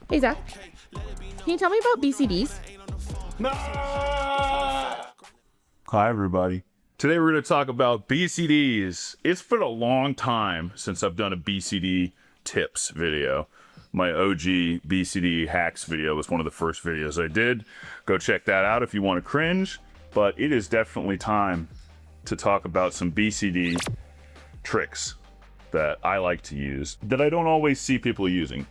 Hey Zach, can you tell me about BCDs? No! Hi everybody. Today we're going to talk about BCDs. It's been a long time since I've done a BCD tips video. My OG BCD hacks video was one of the first videos I did. Go check that out if you want to cringe. But it is definitely time to talk about some BCD tricks that I like to use that I don't always see people using.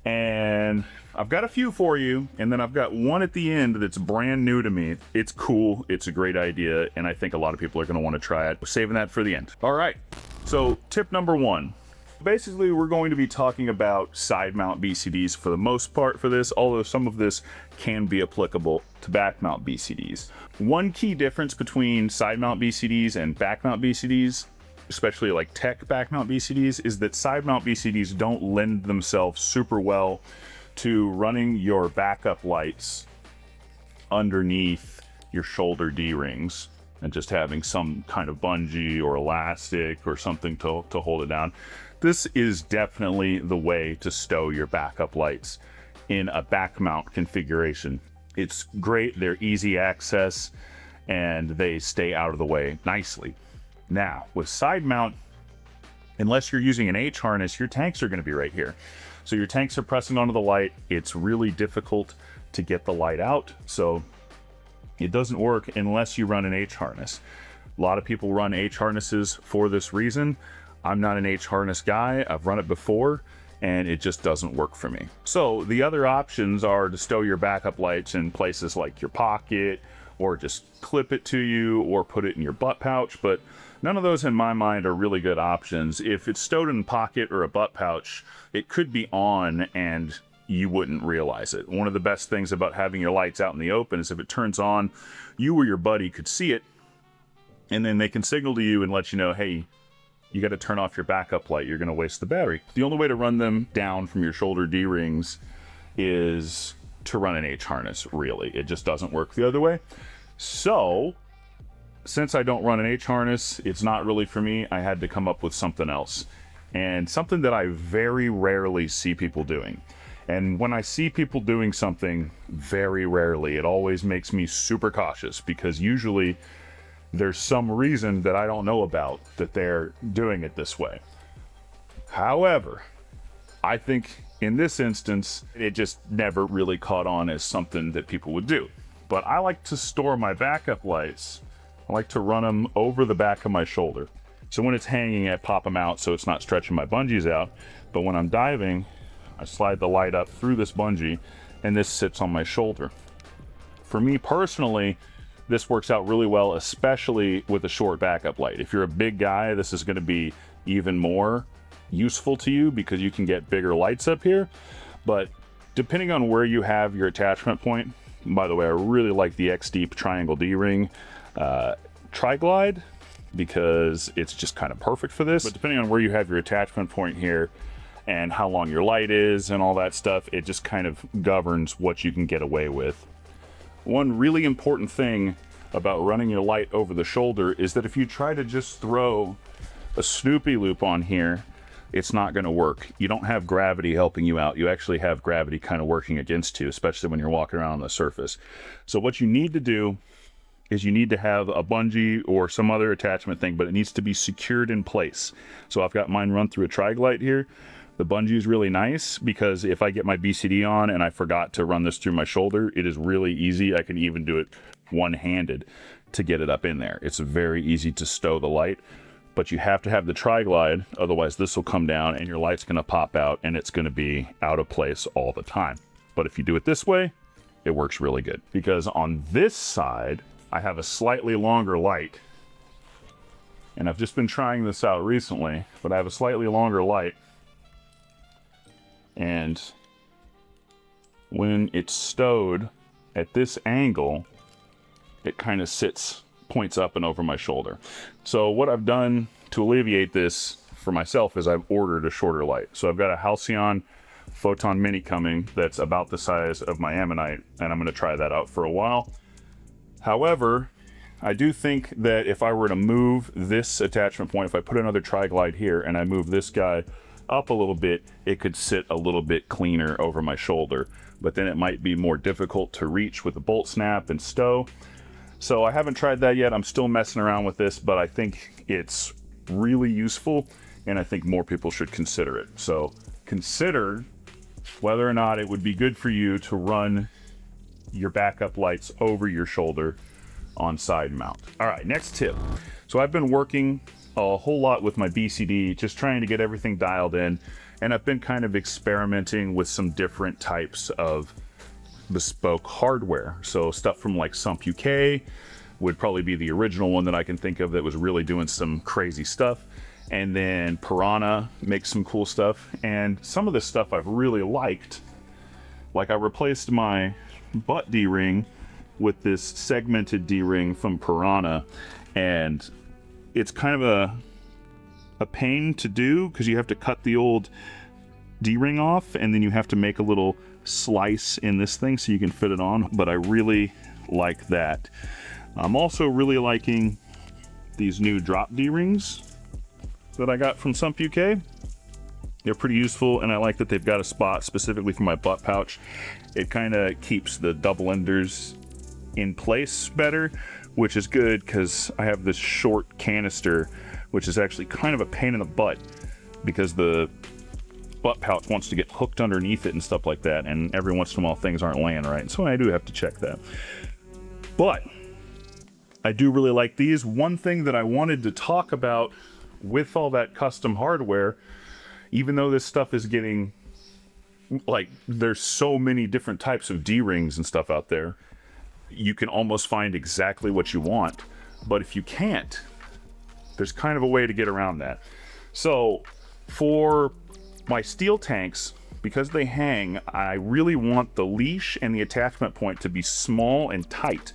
And I've got a few for you, and then I've got one at the end that's brand new to me. It's cool, it's a great idea, and I think a lot of people are going to want to try it. We're saving that for the end. All right, so tip number one. Basically, we're going to be talking about side mount BCDs for the most part for this, although some of this can be applicable to back mount BCDs. One key difference between side mount BCDs and back mount BCDs, especially like tech back mount BCDs, is that side mount BCDs don't lend themselves super well to running your backup lights underneath your shoulder D-rings and just having some kind of bungee or elastic or something to hold it down. This is definitely the way to stow your backup lights in a back mount configuration. It's great, they're easy access, and they stay out of the way nicely. Now, with side mount, unless you're using an H harness, your tanks are going to be right here. So your tanks are pressing onto the light. It's really difficult to get the light out. So it doesn't work unless you run an H harness. A lot of people run H harnesses for this reason. I'm not an H harness guy. I've run it before and it just doesn't work for me. So the other options are to stow your backup lights in places like your pocket, or just clip it to you, or put it in your butt pouch, but none of those in my mind are really good options. If it's stowed in a pocket or a butt pouch, it could be on and you wouldn't realize it. One of the best things about having your lights out in the open is if it turns on, you or your buddy could see it, and then they can signal to you and let you know, hey, you got to turn off your backup light, you're going to waste the battery. The only way to run them down from your shoulder D-rings is to run an H harness, really. It just doesn't work the other way. So since I don't run an H harness, it's not really for me. I had to come up with something else, and something that I very rarely see people doing. And when I see people doing something very rarely, it always makes me super cautious, because usually there's some reason that I don't know about that they're doing it this way. However, I think in this instance, it just never really caught on as something that people would do. But I like to store my backup lights. I like to run them over the back of my shoulder. So when it's hanging, I pop them out so it's not stretching my bungees out. But when I'm diving, I slide the light up through this bungee and this sits on my shoulder. For me personally, this works out really well, especially with a short backup light. If you're a big guy, this is going to be even more useful to you because you can get bigger lights up here. But depending on where you have your attachment point, by the way, I really like the X-Deep Triangle D-Ring Tri-Glide because it's just kind of perfect for this. But depending on where you have your attachment point here and how long your light is and all that stuff, it just kind of governs what you can get away with. One really important thing about running your light over the shoulder is that if you try to just throw a Snoopy loop on here, it's not going to work. You don't have gravity helping you out. You actually have gravity kind of working against you, especially when you're walking around on the surface. So what you need to do is you need to have a bungee or some other attachment thing, but it needs to be secured in place. So I've got mine run through a Tri-Glide here. The bungee is really nice because if I get my BCD on and I forgot to run this through my shoulder, it is really easy. I can even do it one-handed to get it up in there. It's very easy to stow the light. But you have to have the Tri-Glide, otherwise this will come down and your light's going to pop out and it's going to be out of place all the time. But if you do it this way, it works really good. Because on this side, I have a slightly longer light. And I've just been trying this out recently, but I have a slightly longer light. And when it's stowed at this angle, it kind of points up and over my shoulder. So what I've done to alleviate this for myself is I've ordered a shorter light. So I've got a Halcyon Photon Mini coming that's about the size of my Ammonite, and I'm going to try that out for a while. However, I do think that if I were to move this attachment point, if I put another Tri-Glide here and I move this guy up a little bit, it could sit a little bit cleaner over my shoulder, but then it might be more difficult to reach with the bolt snap and stow. So I haven't tried that yet. I'm still messing around with this, but I think it's really useful, and I think more people should consider it. So consider whether or not it would be good for you to run your backup lights over your shoulder on Sidemount. All right, next tip. So I've been working a whole lot with my BCD, just trying to get everything dialed in, and I've been kind of experimenting with some different types of bespoke hardware. So stuff from like Sump UK would probably be the original one that I can think of that was really doing some crazy stuff. And then Piranha makes some cool stuff, and some of this stuff I've really liked. Like I replaced my butt D-ring with this segmented D-ring from Piranha, and it's kind of a pain to do because you have to cut the old D-ring off, and then you have to make a little slice in this thing so you can fit it on, but I really like that. I'm also really liking these new drop D-rings that I got from Sump UK. They're pretty useful, and I like that they've got a spot specifically for my butt pouch. It kind of keeps the double enders in place better, which is good because I have this short canister, which is actually kind of a pain in the butt because the butt pouch wants to get hooked underneath it and stuff like that, and every once in a while things aren't laying right, so I do have to check that. But I do really like these. One thing that I wanted to talk about with all that custom hardware, even though this stuff is getting, like, there's so many different types of D-rings and stuff out there, you can almost find exactly what you want. But if you can't, there's kind of a way to get around that. So for my steel tanks, because they hang, I really want the leash and the attachment point to be small and tight.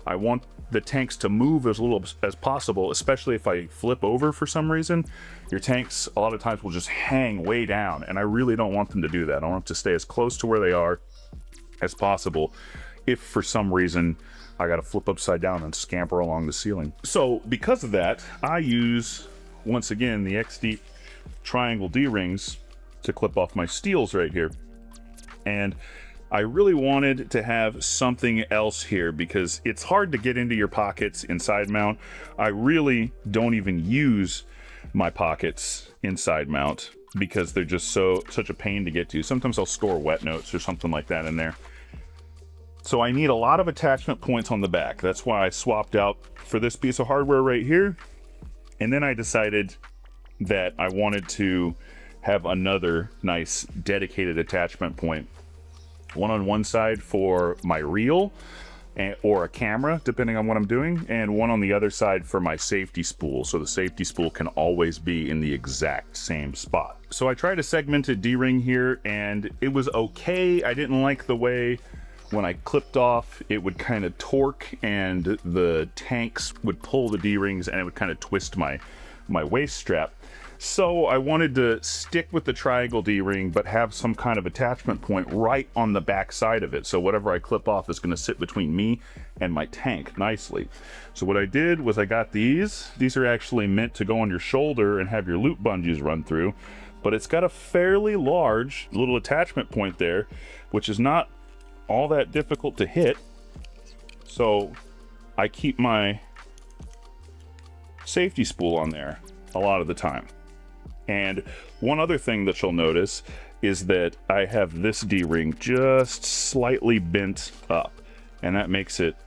I want the tanks to move as little as possible, especially if I flip over for some reason. Your tanks a lot of times will just hang way down, and I really don't want them to do that. I want them to stay as close to where they are as possible if for some reason I gotta flip upside down and scamper along the ceiling. So because of that, I use, once again, the XD triangle D-rings to clip off my steels right here. And I really wanted to have something else here because it's hard to get into your pockets in Sidemount. I really don't even use my pockets in Sidemount because they're just such a pain to get to. Sometimes I'll store wet notes or something like that in there. So I need a lot of attachment points on the back. That's why I swapped out for this piece of hardware right here. And then I decided that I wanted to have another nice dedicated attachment point. One on one side for my reel or a camera, depending on what I'm doing, and one on the other side for my safety spool. So the safety spool can always be in the exact same spot. So I tried a segmented D-ring here, and it was okay. I didn't like the way when I clipped off, it would kind of torque and the tanks would pull the D-rings and it would kind of twist my waist strap. So I wanted to stick with the triangle D-ring, but have some kind of attachment point right on the back side of it. So whatever I clip off is going to sit between me and my tank nicely. So what I did was I got these. These are actually meant to go on your shoulder and have your loop bungees run through, but it's got a fairly large little attachment point there, which is not all that difficult to hit. So I keep my safety spool on there a lot of the time. And one other thing that you'll notice is that I have this D-ring just slightly bent up, and that makes it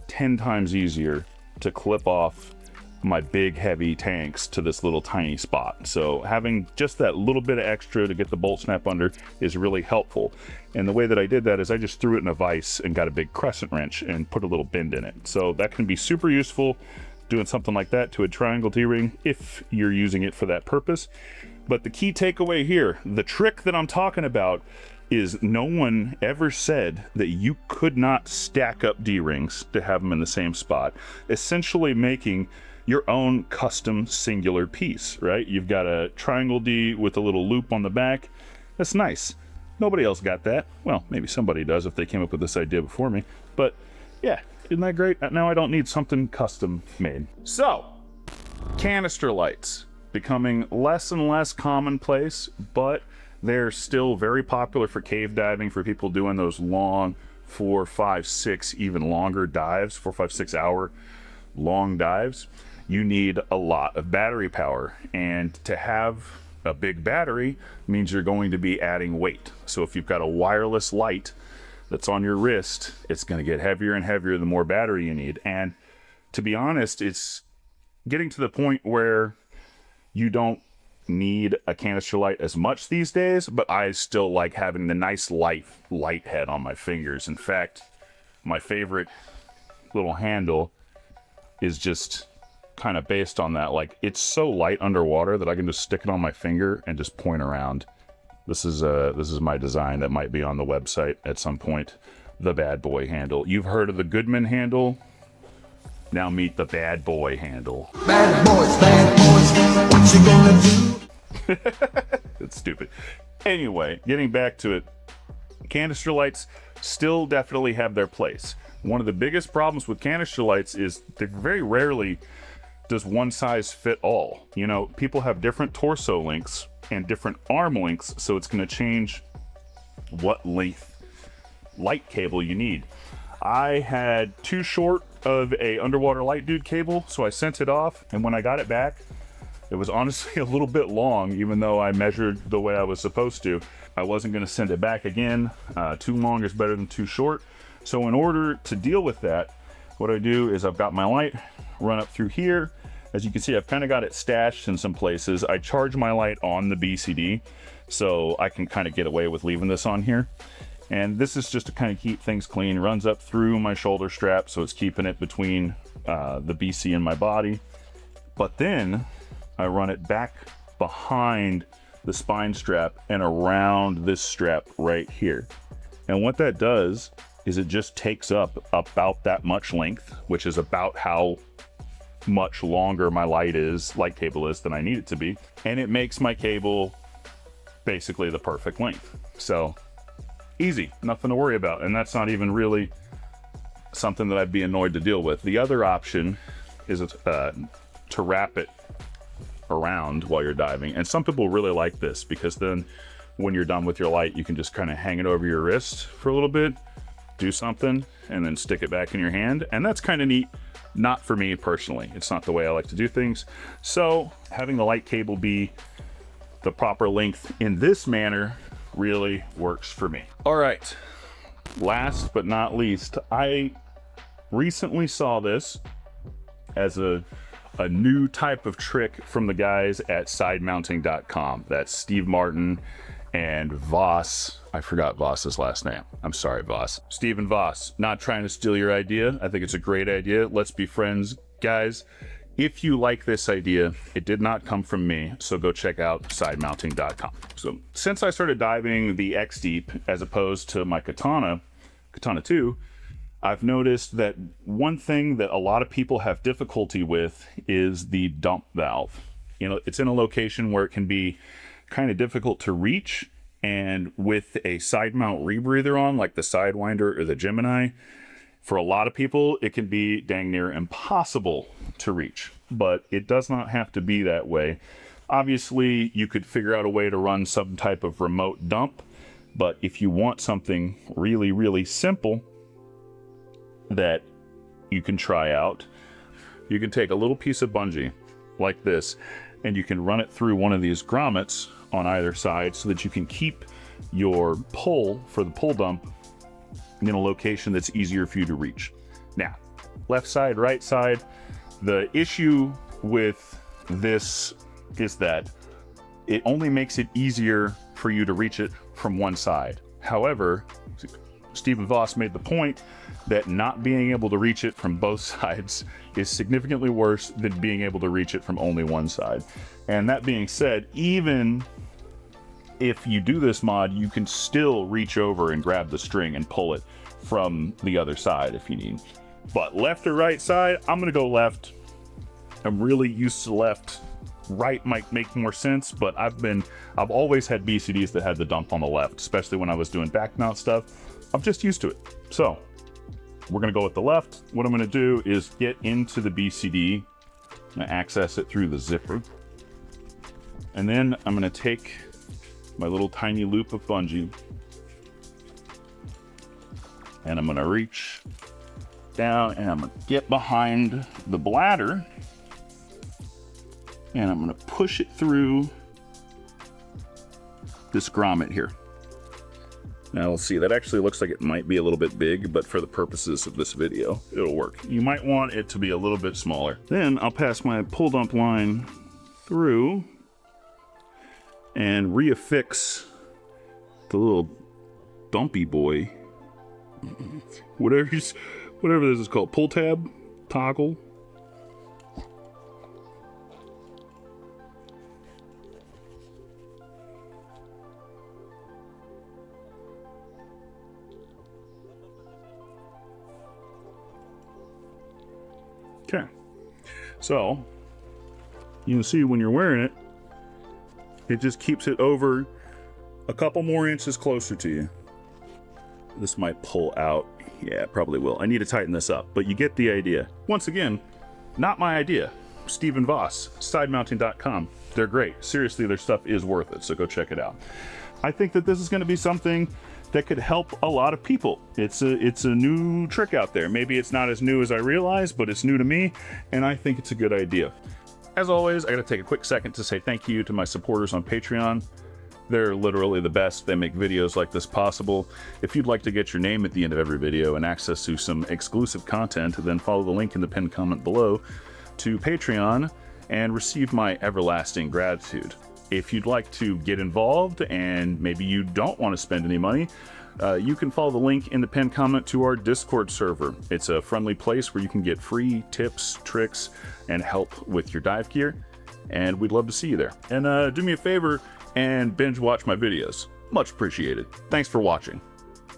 10 times easier to clip off my big heavy tanks to this little tiny spot. So having just that little bit of extra to get the bolt snap under is really helpful. And the way that I did that is I just threw it in a vise and got a big crescent wrench and put a little bend in it. So that can be super useful doing something like that to a triangle D-ring if you're using it for that purpose. But the key takeaway here, the trick that I'm talking about, is no one ever said that you could not stack up D-rings to have them in the same spot, essentially making your own custom singular piece, right? You've got a triangle D with a little loop on the back. That's nice. Nobody else got that. Well, maybe somebody does if they came up with this idea before me, but yeah, isn't that great? Now I don't need something custom made. So, canister lights, becoming less and less commonplace, but they're still very popular for cave diving, for people doing those long 4, 5, 6, even longer dives, 4, 5, 6 hour long dives. You need a lot of battery power, and to have a big battery means you're going to be adding weight. So if you've got a wireless light that's on your wrist, it's going to get heavier and heavier the more battery you need. And to be honest, it's getting to the point where you don't need a canister light as much these days, but I still like having the nice light head on my fingers. In fact, my favorite little handle is just kind of based on that. Like, it's so light underwater that I can just stick it on my finger and just point around. This is my design that might be on the website at some point. The bad boy handle. You've heard of the Goodman handle? Now meet the bad boy handle. Bad boys, what you gonna do? It's stupid. Anyway, getting back to it, canister lights still definitely have their place. One of the biggest problems with canister lights is they're very rarely does one size fit all. You know, people have different torso lengths and different arm lengths, so it's going to change what length light cable you need. I had too short of a underwater light dude cable, so I sent it off, and when I got it back, it was honestly a little bit long, even though I measured the way I was supposed to. I wasn't going to send it back again. Too long is better than too short. So in order to deal with that, what I do is I've got my light run up through here. As you can see, I've kind of got it stashed in some places. I charge my light on the BCD, so I can kind of get away with leaving this on here. And this is just to kind of keep things clean. Runs up through my shoulder strap, so it's keeping it between the BC and my body. But then I run it back behind the spine strap and around this strap right here. And what that does is it just takes up about that much length, which is about how much longer my light cable is than I need it to be. And it makes my cable basically the perfect length. So easy, nothing to worry about. And that's not even really something that I'd be annoyed to deal with. The other option is to wrap it around while you're diving. And some people really like this because then when you're done with your light, you can just kind of hang it over your wrist for a little bit, do something, and then stick it back in your hand. And that's kind of neat. Not for me personally. It's not the way I like to do things. So having the light cable be the proper length in this manner really works for me. All right, last but not least, I recently saw this as a new type of trick from the guys at sidemounting.com. That's Steve Martin and Voss. I forgot Voss's last name. I'm sorry, Voss. Steve and Voss. Not trying to steal your idea. I think it's a great idea. Let's be friends, guys. If you like this idea, it did not come from me, so go check out sidemounting.com. So since I started diving the X Deep as opposed to my Katana 2, I've noticed that one thing that a lot of people have difficulty with is the dump valve. You know, it's in a location where it can be kind of difficult to reach, and with a side mount rebreather on, like the Sidewinder or the Gemini, for a lot of people, it can be dang near impossible to reach, but it does not have to be that way. Obviously, you could figure out a way to run some type of remote dump, but if you want something really, really simple that you can try out, you can take a little piece of bungee like this, and you can run it through one of these grommets on either side so that you can keep your pull for the pull dump in a location that's easier for you to reach. Now, left side, right side, the issue with this is that it only makes it easier for you to reach it from one side. However, Stephen Voss made the point that not being able to reach it from both sides is significantly worse than being able to reach it from only one side. And that being said, even if you do this mod, you can still reach over and grab the string and pull it from the other side if you need. But left or right side, I'm gonna go left. I'm really used to left. Right might make more sense, but I've always had BCDs that had the dump on the left, especially when I was doing back mount stuff. I'm just used to it. So we're gonna go with the left. What I'm gonna do is get into the BCD and access it through the zipper. And then I'm gonna take my little tiny loop of bungee and I'm gonna reach down and I'm gonna get behind the bladder and I'm gonna push it through this grommet here. Now we'll see, that actually looks like it might be a little bit big, but for the purposes of this video, it'll work. You might want it to be a little bit smaller. Then I'll pass my pull dump line through and reaffix the little dumpy boy. Whatever this is called, pull tab, toggle. Okay, so you can see when you're wearing it, it just keeps it over a couple more inches closer to you. This might pull out. Yeah, it probably will. I need to tighten this up, but you get the idea. Once again, not my idea. Stephen Voss, sidemounting.com. They're great. Seriously, their stuff is worth it, so go check it out. I think that this is going to be something that could help a lot of people. It's a new trick out there. Maybe it's not as new as I realized, but it's new to me, and I think it's a good idea. As always, I gotta take a quick second to say thank you to my supporters on Patreon. They're literally the best. They make videos like this possible. If you'd like to get your name at the end of every video and access to some exclusive content, then follow the link in the pinned comment below to Patreon and receive my everlasting gratitude. If you'd like to get involved and maybe you don't want to spend any money, you can follow the link in the pinned comment to our Discord server. It's a friendly place where you can get free tips, tricks, and help with your dive gear, and we'd love to see you there. And do me a favor and binge watch my videos. Much appreciated. Thanks for watching.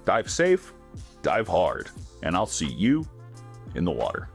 Dive safe, dive hard, and I'll see you in the water.